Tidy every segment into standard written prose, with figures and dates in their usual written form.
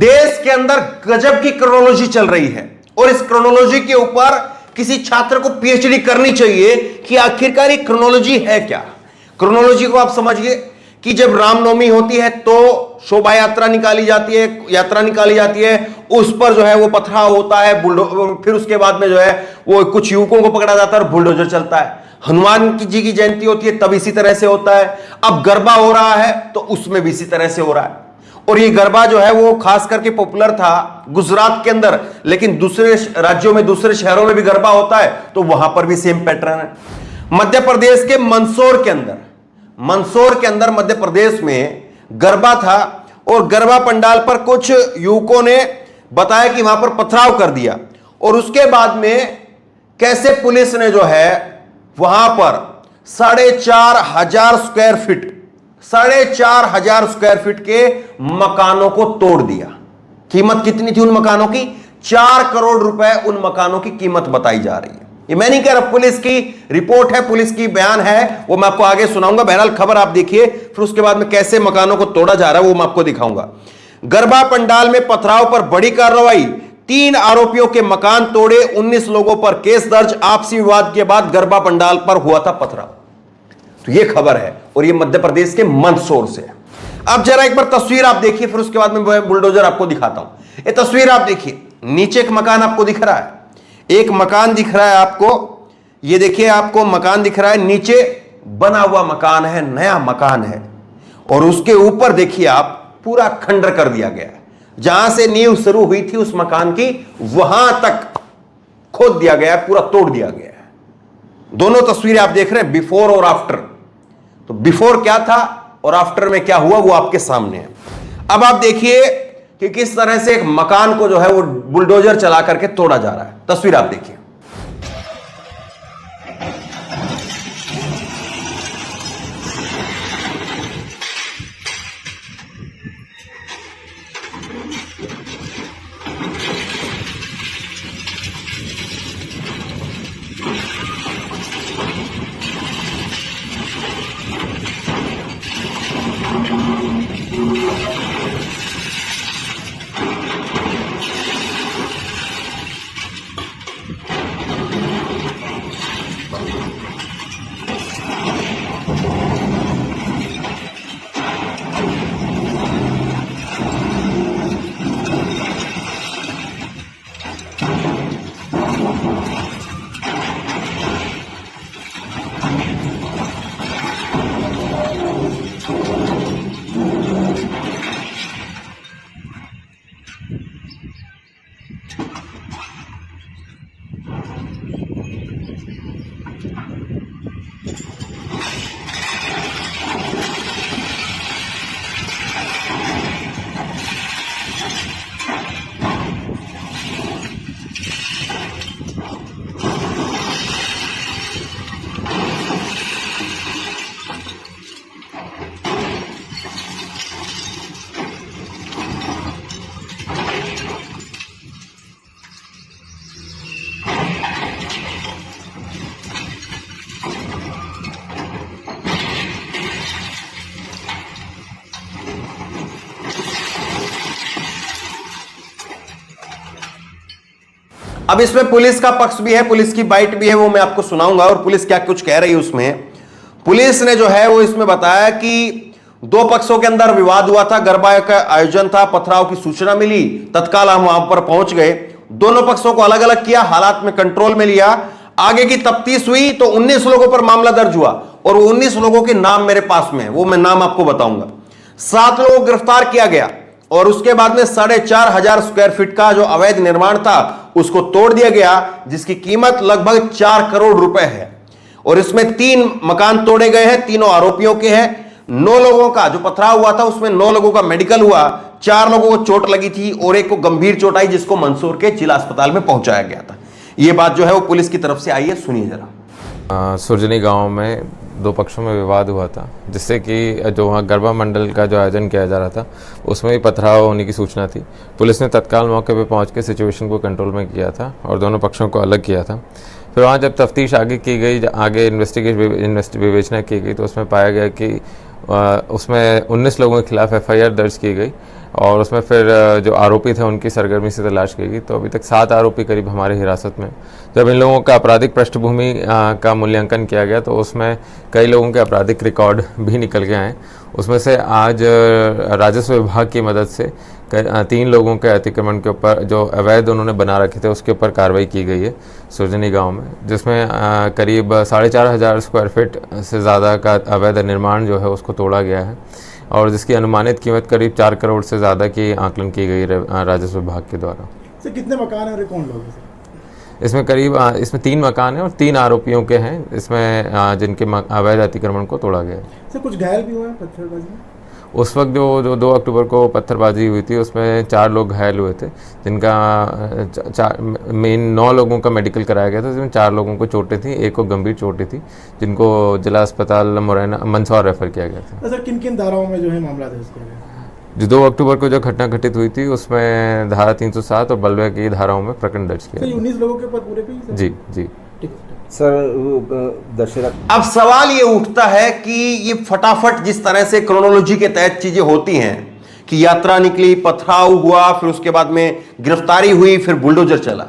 देश के अंदर गजब की क्रोनोलॉजी चल रही है और इस क्रोनोलॉजी के ऊपर किसी छात्र को पीएचडी करनी चाहिए कि आखिरकार ये क्रोनोलॉजी है क्या। क्रोनोलॉजी को आप समझिए कि जब रामनवमी होती है तो शोभा यात्रा निकाली जाती है, उस पर जो है वो पथराव होता है, फिर उसके बाद में जो है वो कुछ युवकों को पकड़ा जाता है और बुलडोजर चलता है। हनुमान जी की जयंती होती है तब इसी तरह से होता है। अब गरबा हो रहा है तो उसमें भी इसी तरह से हो रहा है। और ये गरबा जो है वो खास करके पॉपुलर था गुजरात के अंदर, लेकिन दूसरे राज्यों में, दूसरे शहरों में भी गरबा होता है तो वहां पर भी सेम पैटर्न है। मध्य प्रदेश के मंदसौर के अंदर मध्य प्रदेश में गरबा था और गरबा पंडाल पर कुछ युवकों ने बताया कि वहां पर पथराव कर दिया और उसके बाद में कैसे पुलिस ने जो है वहां पर 4,500 स्क्वायर फीट के मकानों को तोड़ दिया। कीमत कितनी थी उन मकानों की? 4 करोड़ रुपए उन मकानों की कीमत बताई जा रही है। ये मैं नहीं कह रहा, पुलिस की रिपोर्ट है, पुलिस की बयान है, वो मैं आपको आगे सुनाऊंगा। बहरहाल खबर आप देखिए, फिर उसके बाद में कैसे मकानों को तोड़ा जा रहा है वो मैं आपको दिखाऊंगा। गरबा पंडाल में पथराव पर बड़ी कार्रवाई, 3 आरोपियों के मकान तोड़े, 19 लोगों पर केस दर्ज। आपसी विवाद के बाद गरबा पंडाल पर हुआ था पथराव। तो ये खबर है और ये मध्य प्रदेश के मंदसौर से। अब जरा एक बार तस्वीर आप देखिए, फिर उसके बाद में बुलडोजर आपको दिखाता हूं। ये तस्वीर आप देखिए, नीचे एक मकान आपको दिख रहा है, एक मकान दिख रहा है आपको, ये देखिए आपको मकान दिख रहा है, नीचे बना हुआ मकान है, नया मकान है और उसके ऊपर देखिए आप पूरा खंडर कर दिया गया है। जहां से नींव शुरू हुई थी उस मकान की, वहां तक खोद दिया गया है, पूरा तोड़ दिया गया है। दोनों तस्वीरें आप देख रहे हैं, बिफोर और आफ्टर। तो बिफोर क्या था और आफ्टर में क्या हुआ वो आपके सामने है। अब आप देखिए कि किस तरह से एक मकान को जो है वो बुलडोजर चला करके तोड़ा जा रहा है। तस्वीर आप देखिए। अब इसमें पुलिस का पक्ष भी है, पुलिस की बाइट भी है, वो मैं आपको सुनाऊंगा और पुलिस क्या कुछ कह रही है उसमें। पुलिस ने जो है वो इसमें बताया कि 2 पक्षों के अंदर विवाद हुआ था, गरबा का आयोजन था, पथराव की सूचना मिली, तत्काल हम वहां पर पहुंच गए, दोनों पक्षों को अलग अलग किया, हालात में कंट्रोल में लिया। आगे की तफ्तीश हुई तो 19 लोगों पर मामला दर्ज हुआ और वो 19 लोगों के नाम मेरे पास में है, वो मैं नाम आपको बताऊंगा। 7 लोगों को गिरफ्तार किया गया और उसके बाद में 4,500 स्क्वायर फीट का जो अवैध निर्माण था उसको तोड़ दिया गया, जिसकी कीमत लगभग 4 करोड़ रुपए है। और इसमें 3 मकान तोड़े गए हैं, तीनों आरोपियों के हैं। 9 लोगों का जो पथराव हुआ था उसमें 9 लोगों का मेडिकल हुआ, 4 लोगों को चोट लगी थी और एक को गंभीर चोट आई जिसको मंदसौर के जिला अस्पताल में पहुंचाया गया था। यह बात जो है वो पुलिस की तरफ से आई है, सुनिए जरा। सुरजनी गांव में 2 पक्षों में विवाद हुआ था, जिससे कि जो वहाँ गरबा मंडल का जो आयोजन किया जा रहा था उसमें भी पथराव होने की सूचना थी। पुलिस ने तत्काल मौके पर पहुँच के सिचुएशन को कंट्रोल में किया था और दोनों पक्षों को अलग किया था। फिर वहाँ जब तफ्तीश आगे की गई, आगे विवेचना की गई तो उसमें पाया गया कि उसमें 19 लोगों के खिलाफ FIR दर्ज की गई और उसमें फिर जो आरोपी थे उनकी सरगर्मी से तलाश की गई। तो अभी तक 7 आरोपी करीब हमारे हिरासत में। जब इन लोगों का आपराधिक पृष्ठभूमि का मूल्यांकन किया गया तो उसमें कई लोगों के आपराधिक रिकॉर्ड भी निकल के आए। उसमें से आज राजस्व विभाग की मदद से 3 लोगों के अतिक्रमण के ऊपर जो अवैध उन्होंने बना रखे थे उसके ऊपर कार्रवाई की गई है सुरजनी गांव में, जिसमें करीब 4,500 स्क्वायर फीट से ज़्यादा का अवैध निर्माण जो है उसको तोड़ा गया है और जिसकी अनुमानित कीमत करीब 4 करोड़ से ज़्यादा की आकलन की गई राजस्व विभाग के द्वारा। सर कितने मकान हैं और कौन लोग हैं? इसमें करीब इसमें 3 मकान हैं और 3 आरोपियों के हैं इसमें जिनके अवैध अतिक्रमण को तोड़ा गया है। सर कुछ घायल भी हुए हैं पत्थरबाजी में? उस वक्त जो 2 अक्टूबर को पत्थरबाजी हुई थी उसमें 4 लोग घायल हुए थे, जिनका मेन 9 लोगों का मेडिकल कराया गया था, जिसमें 4 लोगों को चोटें थी, एक को गंभीर चोटें थी, जिनको जिला अस्पताल मुरैना मंदसौर रेफर किया गया था। सर किन किन धाराओं में जो है मामला दर्ज किया गया? जो 2 अक्टूबर को जो घटना घटित हुई थी उसमें धारा 307 और बलवे की धाराओं में प्रकरण दर्ज किया। 19 लोगों के ऊपर पूरे पे? जी जी सर दशरथ, अब सवाल ये उठता है कि ये फटाफट जिस तरह से क्रोनोलॉजी के तहत चीजें होती हैं कि यात्रा निकली, पथराव हुआ, फिर उसके बाद में गिरफ्तारी हुई, फिर बुलडोजर चला,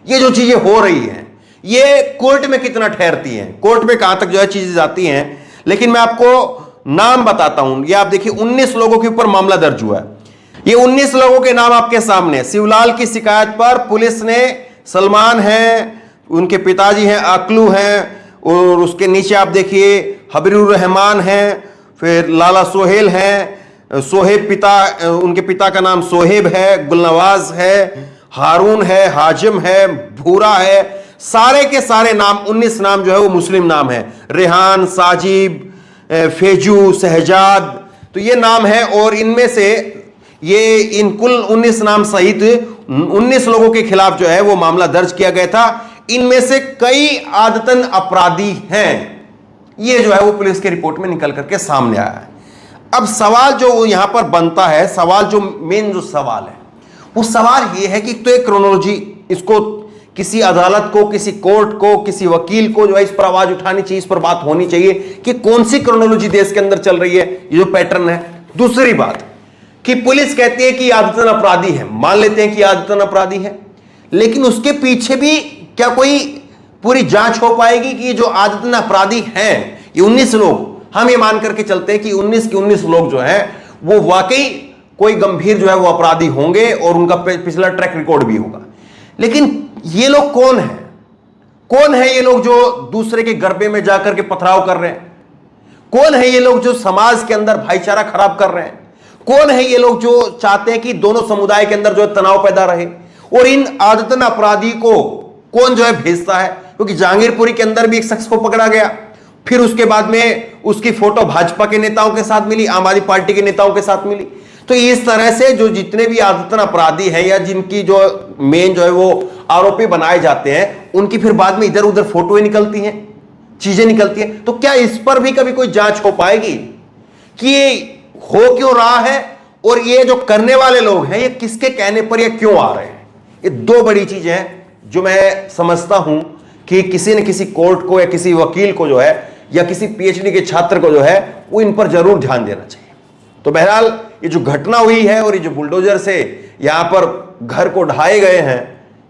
ये जो चीजें हो रही हैं ये कोर्ट में कितना ठहरती हैं, कोर्ट में कहां तक जो है चीजें जाती हैं। लेकिन मैं आपको नाम बताता हूं, ये आप देखिए 19 लोगों के ऊपर मामला दर्ज हुआ है। ये 19 लोगों के नाम आपके सामने। शिवलाल की शिकायत पर पुलिस ने सलमान है, उनके पिताजी हैं अकलू हैं, और उसके नीचे आप देखिए हबीरुर रहमान हैं, फिर लाला सोहेल हैं, सोहेब पिता, उनके पिता का नाम सोहेब है, गुलनवाज है, हारून है, हाजिम है, भूरा है, सारे के सारे नाम 19 नाम जो है वो मुस्लिम नाम है। रेहान, साजिब, फेजू, सहजाद, तो ये नाम है। और इनमें से ये इन कुल 19 नाम सहित 19 लोगों के खिलाफ जो है वो मामला दर्ज किया गया था। इनमें से कई आदतन अपराधी हैं, ये जो है वो पुलिस की रिपोर्ट में निकल करके सामने आया है। अब सवाल जो यहां पर बनता है, सवाल जो मेन जो सवाल है वो सवाल ये है कि तो एक क्रोनोलॉजी, इसको किसी अदालत को, किसी कोर्ट को, किसी वकील को जो है इस पर आवाज उठानी चाहिए, इस पर बात होनी चाहिए कि कौन सी क्रोनोलॉजी देश के अंदर चल रही है, ये जो पैटर्न है। दूसरी बात कि पुलिस कहती है कि आदतन अपराधी है, मान लेते हैं कि आदतन अपराधी है, लेकिन उसके पीछे भी क्या कोई पूरी जांच हो पाएगी कि ये जो आदतन अपराधी हैं, ये 19 लोग, हम ये मान करके चलते हैं कि 19 के 19 लोग जो हैं वो वाकई कोई गंभीर जो है वो अपराधी होंगे और उनका पिछला ट्रैक रिकॉर्ड भी होगा। लेकिन ये लोग कौन है? कौन है ये लोग जो दूसरे के गरबे में जाकर के पथराव कर रहे हैं? कौन है ये लोग जो समाज के अंदर भाईचारा खराब कर रहे हैं? कौन है ये लोग जो चाहते हैं कि दोनों समुदाय के अंदर जो है तनाव पैदा रहे? और इन आदतन अपराधी को कौन जो है भेजता है? क्योंकि जहांगीरपुरी के अंदर भी एक शख्स को पकड़ा गया, फिर उसके बाद में उसकी फोटो भाजपा के नेताओं के साथ मिली, आम आदमी पार्टी के नेताओं के साथ मिली। तो इस तरह से जो जितने भी आदतन अपराधी हैं या जिनकी जो मेन जो है वो आरोपी बनाए जाते हैं, उनकी फिर बाद में इधर उधर फोटोएं निकलती हैं, चीजें निकलती हैं। तो क्या इस पर भी कभी कोई जांच हो पाएगी कि ये हो क्यों रहा है और ये जो करने वाले लोग हैं ये किसके कहने पर ये क्यों आ रहे हैं? ये 2 बड़ी चीजें हैं जो मैं समझता हूं कि किसी न किसी कोर्ट को या किसी वकील को जो है या किसी पीएचडी के छात्र को जो है वो इन पर जरूर ध्यान देना चाहिए। तो बहरहाल ये जो घटना हुई है और ये जो बुलडोजर से यहां पर घर को ढाए गए हैं,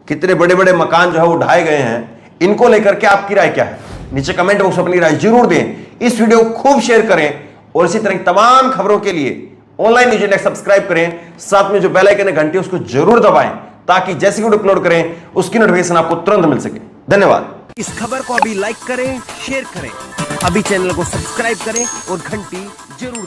कितने बड़े बड़े मकान जो है वो ढाए गए हैं, इनको लेकर के आपकी राय क्या है? नीचे कमेंट बॉक्स में अपनी राय जरूर दें। इस वीडियो को खूब शेयर करें और इसी तरह की तमाम खबरों के लिए ऑनलाइन न्यूज़ इंडेक्स सब्सक्राइब करें। साथ में जो बेल आइकन है घंटी उसको जरूर दबाएं ताकि जैसे वीडियो अपलोड करें उसकी नोटिफिकेशन आपको तुरंत मिल सके। धन्यवाद। इस खबर को अभी लाइक करें, शेयर करें, अभी चैनल को सब्सक्राइब करें और घंटी जरूर